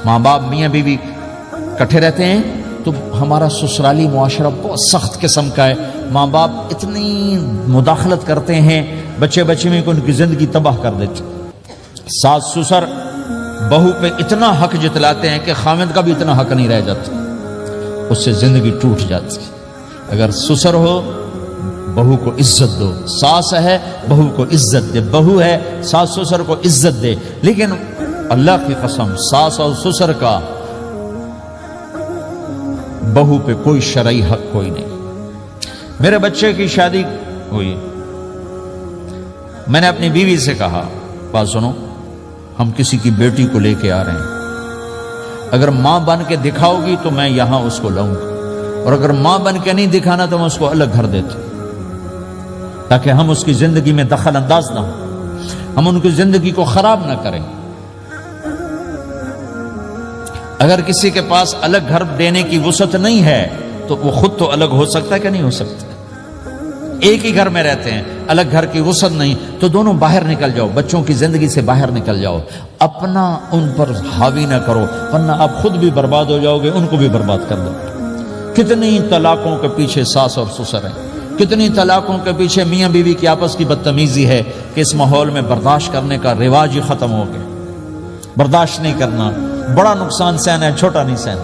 ماں باپ میاں بیوی کٹھے رہتے ہیں تو ہمارا سسرالی معاشرہ بہت سخت قسم کا ہے. ماں باپ اتنی مداخلت کرتے ہیں بچے میں کہ ان کی زندگی تباہ کر دیتے. ساس سسر بہو پہ اتنا حق جتلاتے ہیں کہ خامد کا بھی اتنا حق نہیں رہ جاتا, اس سے زندگی ٹوٹ جاتی. اگر سسر ہو بہو کو عزت دو, ساس ہے بہو کو عزت دے, بہو ہے ساس سسر کو عزت دے. لیکن اللہ کی قسم ساس اور سسر کا بہو پہ کوئی شرعی حق کوئی نہیں. میرے بچے کی شادی ہوئی, میں نے اپنی بیوی سے کہا بات سنو, ہم کسی کی بیٹی کو لے کے آ رہے ہیں, اگر ماں بن کے دکھاؤ گی تو میں یہاں اس کو لاؤں گا, اور اگر ماں بن کے نہیں دکھانا تو میں اس کو الگ گھر دیتا ہوں, تاکہ ہم اس کی زندگی میں دخل انداز نہ ہوں, ہم ان کی زندگی کو خراب نہ کریں. اگر کسی کے پاس الگ گھر دینے کی وسعت نہیں ہے تو وہ خود تو الگ ہو سکتا ہے کہ نہیں ہو سکتا؟ ایک ہی گھر میں رہتے ہیں, الگ گھر کی وسعت نہیں تو دونوں باہر نکل جاؤ, بچوں کی زندگی سے باہر نکل جاؤ, اپنا ان پر حاوی نہ کرو ورنہ آپ خود بھی برباد ہو جاؤ گے, ان کو بھی برباد کر دو. کتنی طلاقوں کے پیچھے ساس اور سسر ہیں, کتنی طلاقوں کے پیچھے میاں بیوی کی آپس کی بدتمیزی ہے کہ اس ماحول میں برداشت کرنے کا رواج ہی ختم ہو گیا. برداشت نہیں کرنا, بڑا نقصان سہنا ہے, چھوٹا نہیں سہنا.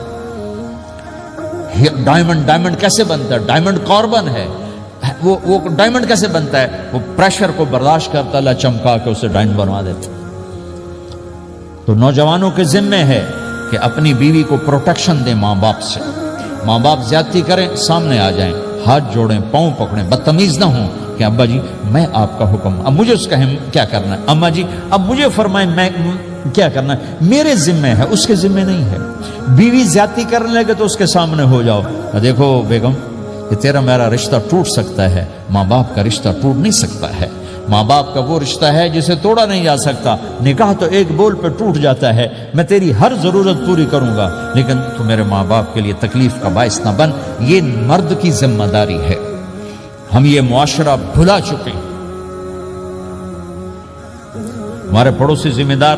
ڈائمنڈ کیسے بنتا ہے؟ ڈائمنڈ کاربن ہے. وہ ڈائمنڈ کیسے بنتا ہے؟ وہ پریشر کو برداشت کرتا, اللہ چمکا کے اسے ڈائمنڈ بنوا دیتا. تو نوجوانوں کے ذمے ہے کہ اپنی بیوی کو پروٹیکشن دیں ماں باپ سے. ماں باپ زیادتی کریں سامنے آ جائیں, ہاتھ جوڑیں, پاؤں پکڑیں, بدتمیز نہ ہوں کہ ابا جی میں آپ کا حکم, اب مجھے اس کا کیا کرنا ہے, اماں جی اب مجھے فرمائیں میں کیا کرنا ہے, میرے ذمے ہے, اس کے ذمے نہیں ہے. بیوی زیادتی کرنے لگے تو اس کے سامنے ہو جاؤ, دیکھو بیگم کہ تیرا میرا رشتہ ٹوٹ سکتا ہے, ماں باپ کا رشتہ ٹوٹ نہیں سکتا ہے. ماں باپ کا وہ رشتہ ہے جسے توڑا نہیں جا سکتا. نکاح تو ایک بول پہ ٹوٹ جاتا ہے. میں تیری ہر ضرورت پوری کروں گا لیکن تو میرے ماں باپ کے لیے تکلیف کا باعث نہ بن. یہ مرد کی ذمہ داری ہے. ہم یہ معاشرہ بھلا چکے ہیں. ہمارے پڑوسی ذمہ دار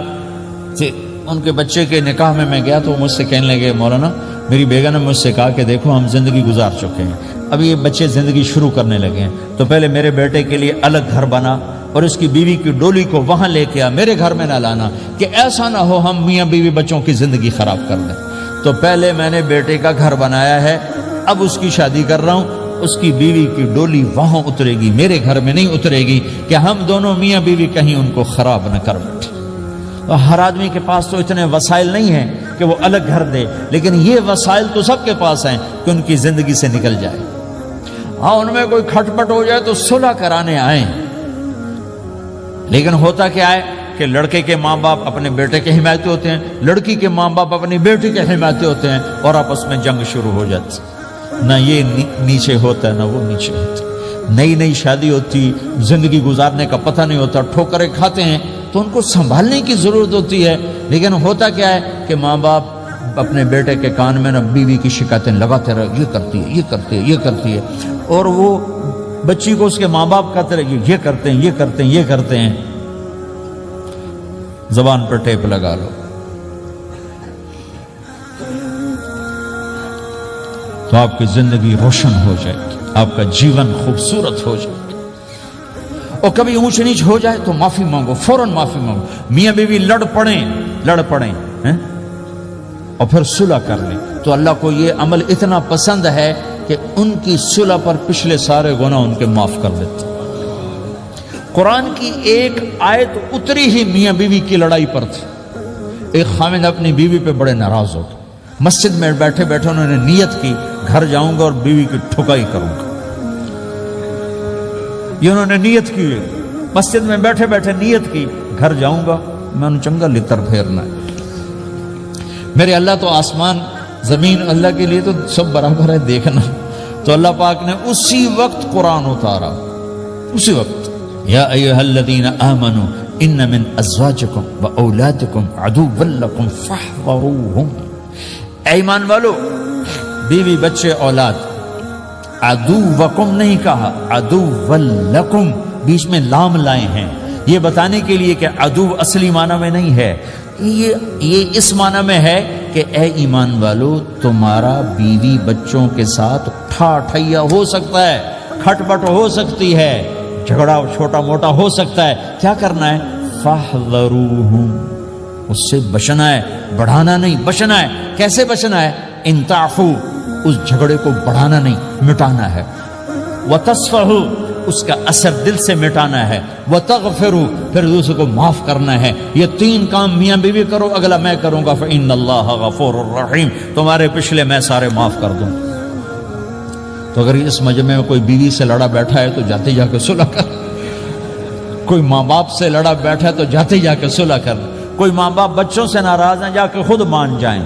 تھے, ان کے بچے کے نکاح میں گیا تو مجھ سے کہنے لگے مولانا میری بیگم نے مجھ سے کہا کہ دیکھو ہم زندگی گزار چکے ہیں, اب یہ بچے زندگی شروع کرنے لگے ہیں, تو پہلے میرے بیٹے کے لیے الگ گھر بنا اور اس کی بیوی کی ڈولی کو وہاں لے کے آ, میرے گھر میں نہ لانا کہ ایسا نہ ہو ہم میاں بیوی بچوں کی زندگی خراب کر دیں. تو پہلے میں نے بیٹے کا گھر بنایا ہے, اب اس کی شادی کر رہا ہوں, اس کی بیوی کی ڈولی وہاں اترے گی, میرے گھر میں نہیں اترے گی کہ ہم دونوں میاں بیوی کہیں ان کو خراب نہ کر بیٹھے. ہر آدمی کے پاس تو اتنے وسائل نہیں ہیں کہ وہ الگ گھر دے, لیکن یہ وسائل تو سب کے پاس ہیں کہ ان کی زندگی سے نکل جائے. ہاں ان میں کوئی کھٹ پٹ ہو جائے تو صلح کرانے آئیں, لیکن ہوتا کیا ہے کہ لڑکے کے ماں باپ اپنے بیٹے کے حمایتی ہوتے ہیں, لڑکی کے ماں باپ اپنی بیٹی کے حمایتی ہوتے ہیں اور آپس میں جنگ شروع ہو جاتی. نہ یہ نیچے ہوتا ہے نہ وہ نیچے ہوتا. نئی شادی ہوتی, زندگی گزارنے کا پتہ نہیں ہوتا, ٹھوکریں کھاتے ہیں تو ان کو سنبھالنے کی ضرورت ہوتی ہے. لیکن ہوتا کیا ہے کہ ماں باپ اپنے بیٹے کے کان میں نہ بیوی کی شکایتیں لگاتے رہے, یہ کرتی ہے, یہ کرتی ہے, یہ کرتی ہے, اور وہ بچی کو اس کے ماں باپ کہتے رہے یہ کرتے ہیں, یہ کرتے ہیں, یہ کرتے ہیں. زبان پر ٹیپ لگا لو تو آپ کی زندگی روشن ہو جائے گی, آپ کا جیون خوبصورت ہو جائے گا. اور کبھی اونچ نیچ ہو جائے تو معافی مانگو, فوراً معافی مانگو. میاں بیوی لڑ پڑیں اور پھر صلح کر لیں تو اللہ کو یہ عمل اتنا پسند ہے کہ ان کی صلح پر پچھلے سارے گناہ ان کے معاف کر دیتے. قرآن کی ایک آیت اتری ہی میاں بیوی کی لڑائی پر تھی. ایک خامد اپنی بیوی پہ بڑے ناراض ہو گئے, مسجد میں بیٹھے انہوں نے نیت کی گھر جاؤں گا اور بیوی کی ٹھکائی کروں گا. یہ انہوں نے نیت کی, مسجد میں بیٹھے نیت کی گھر جاؤں گا میں انہوں چنگا لتر پھیرنا ہے. میرے اللہ تو آسمان زمین اللہ کے لیے تو سب برابر ہے دیکھنا. تو اللہ پاک نے اسی وقت قرآن اتارا, اسی وقت یا ایھا الذین آمنوا ان من ازواجکم و اولادکم عدوا لکم فاحذروہم. اے ایمان والو, بیوی بچے اولاد, عدوکم نہیں کہا, عدو لکم, بیچ میں لام لائے ہیں یہ بتانے کے لیے کہ عدو اصلی معنی میں نہیں ہے. یہ اس معنی میں ہے کہ اے ایمان والو، تمہارا بیوی بچوں کے ساتھ ٹھیا ہو سکتا ہے، کھٹ پٹ ہو سکتی ہے، جھگڑا چھوٹا موٹا ہو سکتا ہے، کیا کرنا ہے؟ فاحذروہم، اس سے بچنا ہے، بڑھانا نہیں، بچنا ہے۔ کیسے بچنا ہے؟ ان تعفو، اس جھگڑے کو بڑھانا نہیں، مٹانا ہے۔ وتصفحوا، اس کا اثر دل سے مٹانا ہے۔ وتغفروا، پھر دوسرے کو معاف کرنا ہے۔ یہ تین کام میاں بیوی کرو، اگلا میں کروں گا، فإن اللہ غفور الرحیم، تمہارے پچھلے میں سارے معاف کر دوں۔ تو اگر اس مجمع میں کوئی بیوی سے لڑا بیٹھا ہے تو جاتے جا کے صلح کر، کوئی ماں باپ سے لڑا بیٹھا ہے تو جاتے جا کے صلح کر، کوئی ماں باپ بچوں سے ناراض ہیں، جا کے خود مان جائیں۔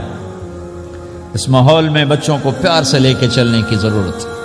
اس ماحول میں بچوں کو پیار سے لے کے چلنے کی ضرورت ہے۔